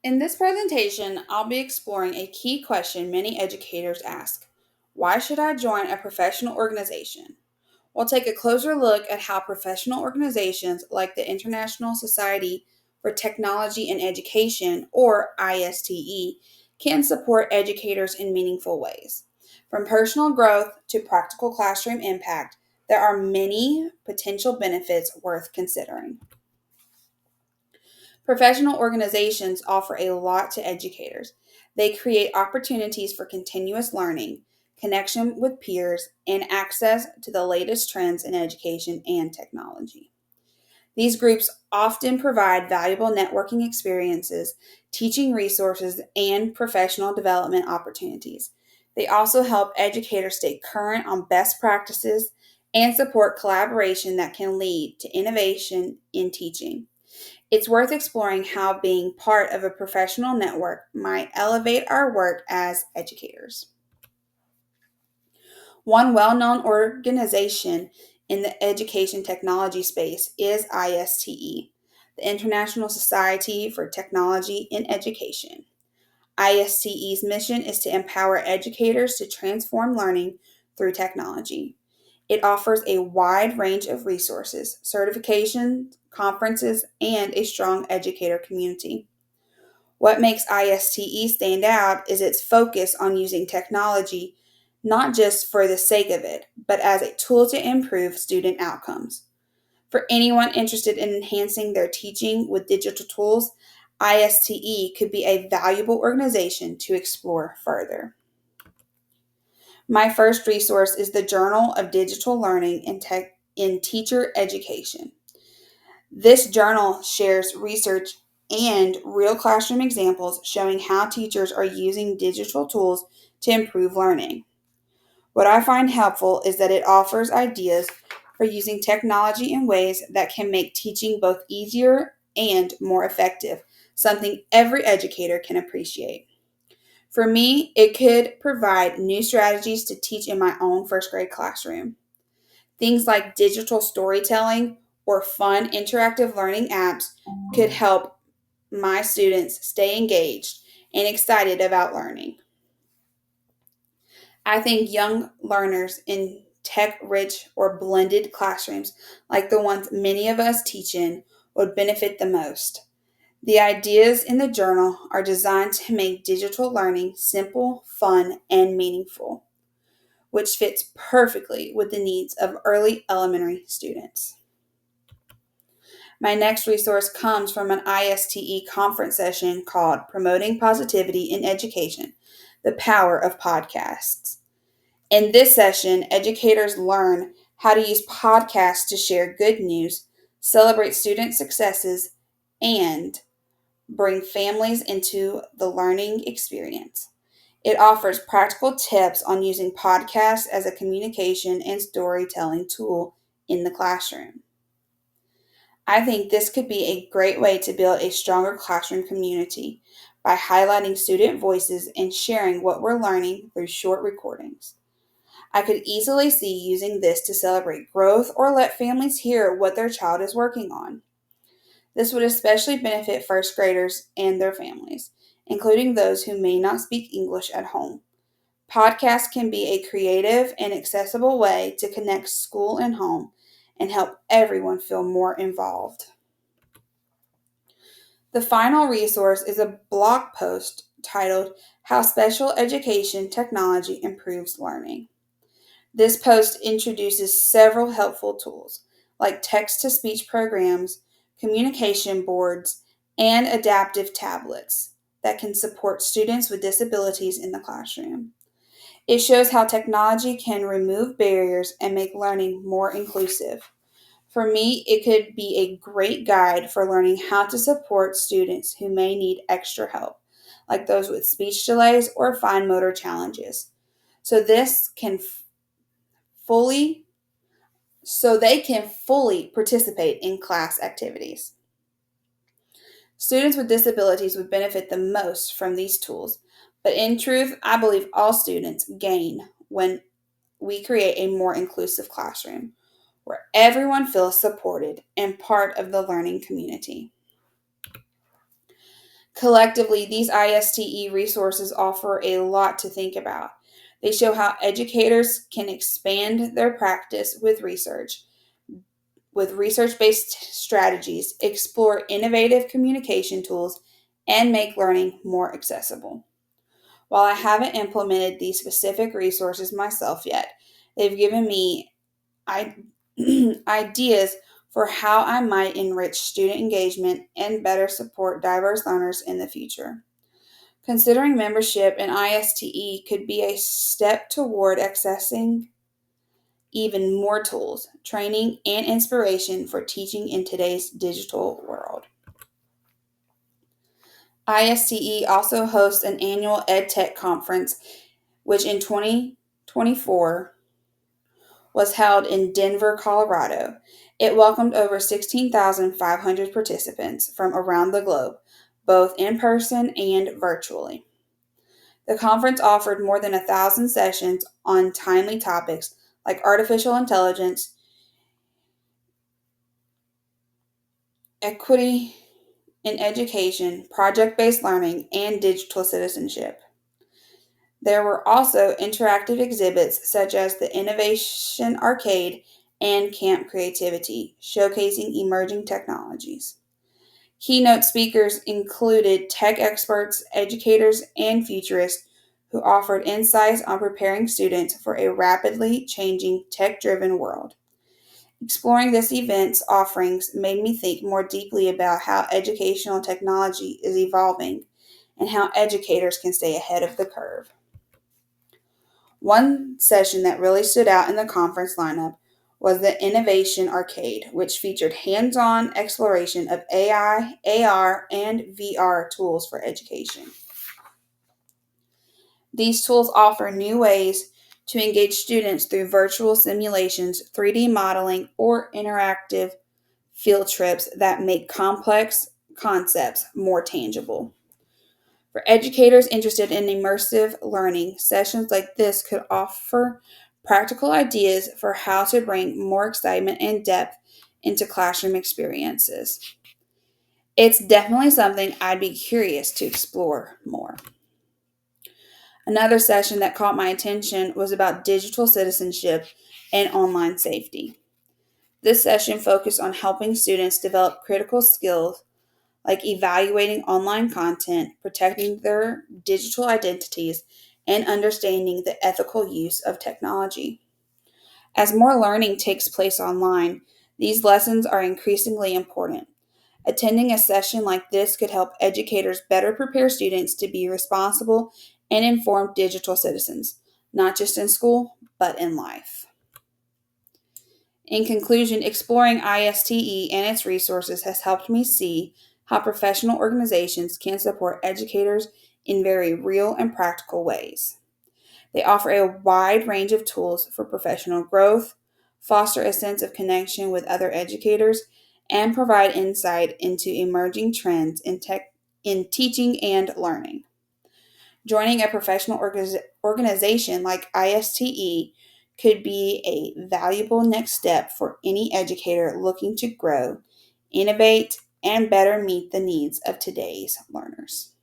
In this presentation, I'll be exploring a key question many educators ask. Why should I join a professional organization? We'll take a closer look at how professional organizations like the International Society for Technology and Education, or ISTE, can support educators in meaningful ways. From personal growth to practical classroom impact, there are many potential benefits worth considering. Professional organizations offer a lot to educators. They create opportunities for continuous learning, connection with peers, and access to the latest trends in education and technology. These groups often provide valuable networking experiences, teaching resources, and professional development opportunities. They also help educators stay current on best practices and support collaboration that can lead to innovation in teaching. It's worth exploring how being part of a professional network might elevate our work as educators. One well known organization in the education technology space is ISTE, the International Society for Technology in Education. ISTE's mission is to empower educators to transform learning through technology. It offers a wide range of resources, certifications, conferences, and a strong educator community. What makes ISTE stand out is its focus on using technology not just for the sake of it, but as a tool to improve student outcomes. For anyone interested in enhancing their teaching with digital tools, ISTE could be a valuable organization to explore further. My first resource is the Journal of Digital Learning in Teacher Education. This journal shares research and real classroom examples showing how teachers are using digital tools to improve learning. What I find helpful is that it offers ideas for using technology in ways that can make teaching both easier and more effective, something every educator can appreciate. For me, it could provide new strategies to teach in my own first grade classroom. Things like digital storytelling or fun interactive learning apps could help my students stay engaged and excited about learning. I think young learners in tech rich or blended classrooms, like the ones many of us teach in, would benefit the most. The ideas in the journal are designed to make digital learning simple, fun, and meaningful, which fits perfectly with the needs of early elementary students. My next resource comes from an ISTE conference session called Promoting Positivity in Education: The Power of Podcasts. In this session, educators learn how to use podcasts to share good news, celebrate student successes, and bring families into the learning experience. It offers practical tips on using podcasts as a communication and storytelling tool in the classroom. I think this could be a great way to build a stronger classroom community by highlighting student voices and sharing what we're learning through short recordings. I could easily see using this to celebrate growth or let families hear what their child is working on. This would especially benefit first graders and their families, including those who may not speak English at home. Podcasts can be a creative and accessible way to connect school and home and help everyone feel more involved. The final resource is a blog post titled How Special Education Technology Improves Learning. This post introduces several helpful tools like text to speech programs, communication boards, and adaptive tablets that can support students with disabilities in the classroom. It shows how technology can remove barriers and make learning more inclusive. For me, it could be a great guide for learning how to support students who may need extra help, like those with speech delays or fine motor challenges. So this can fully they can fully participate in class activities. Students with disabilities would benefit the most from these tools, but in truth, I believe all students gain when we create a more inclusive classroom where everyone feels supported and part of the learning community. Collectively, these ISTE resources offer a lot to think about. They show how educators can expand their practice with research based strategies, explore innovative communication tools, and make learning more accessible. While I haven't implemented these specific resources myself yet, they've given me I- ideas for how I might enrich student engagement and better support diverse learners in the future. Considering membership in ISTE could be a step toward accessing even more tools, training, and inspiration for teaching in today's digital world. ISTE also hosts an annual EdTech conference, which in 2024 was held in Denver, Colorado. It welcomed over 16,500 participants from around the globe, both in person and virtually. The conference offered more than 1,000 sessions on timely topics like artificial intelligence, equity in education, project based learning, and digital citizenship. There were also interactive exhibits such as the Innovation Arcade and Camp Creativity, showcasing emerging technologies. Keynote speakers included tech experts, educators, and futurists who offered insights on preparing students for a rapidly changing tech driven world. Exploring this event's offerings made me think more deeply about how educational technology is evolving and how educators can stay ahead of the curve. One session that really stood out in the conference lineup was the Innovation Arcade, which featured hands on exploration of AI, AR, and VR tools for education. These tools offer new ways to engage students through virtual simulations, 3D modeling, or interactive field trips that make complex concepts more tangible. For educators interested in immersive learning, sessions like this could offer practical ideas for how to bring more excitement and depth into classroom experiences. It's definitely something I'd be curious to explore more. Another session that caught my attention was about digital citizenship and online safety. This session focused on helping students develop critical skills like evaluating online content, protecting their digital identities, and understanding the ethical use of technology. As more learning takes place online, these lessons are increasingly important. Attending a session like this could help educators better prepare students to be responsible and informed digital citizens, not just in school, but in life. In conclusion, exploring ISTE and its resources has helped me see how professional organizations can support educators in very real and practical ways. They offer a wide range of tools for professional growth, foster a sense of connection with other educators, and provide insight into emerging trends in teaching and learning. Joining a professional organization like ISTE could be a valuable next step for any educator looking to grow, innovate, and better meet the needs of today's learners.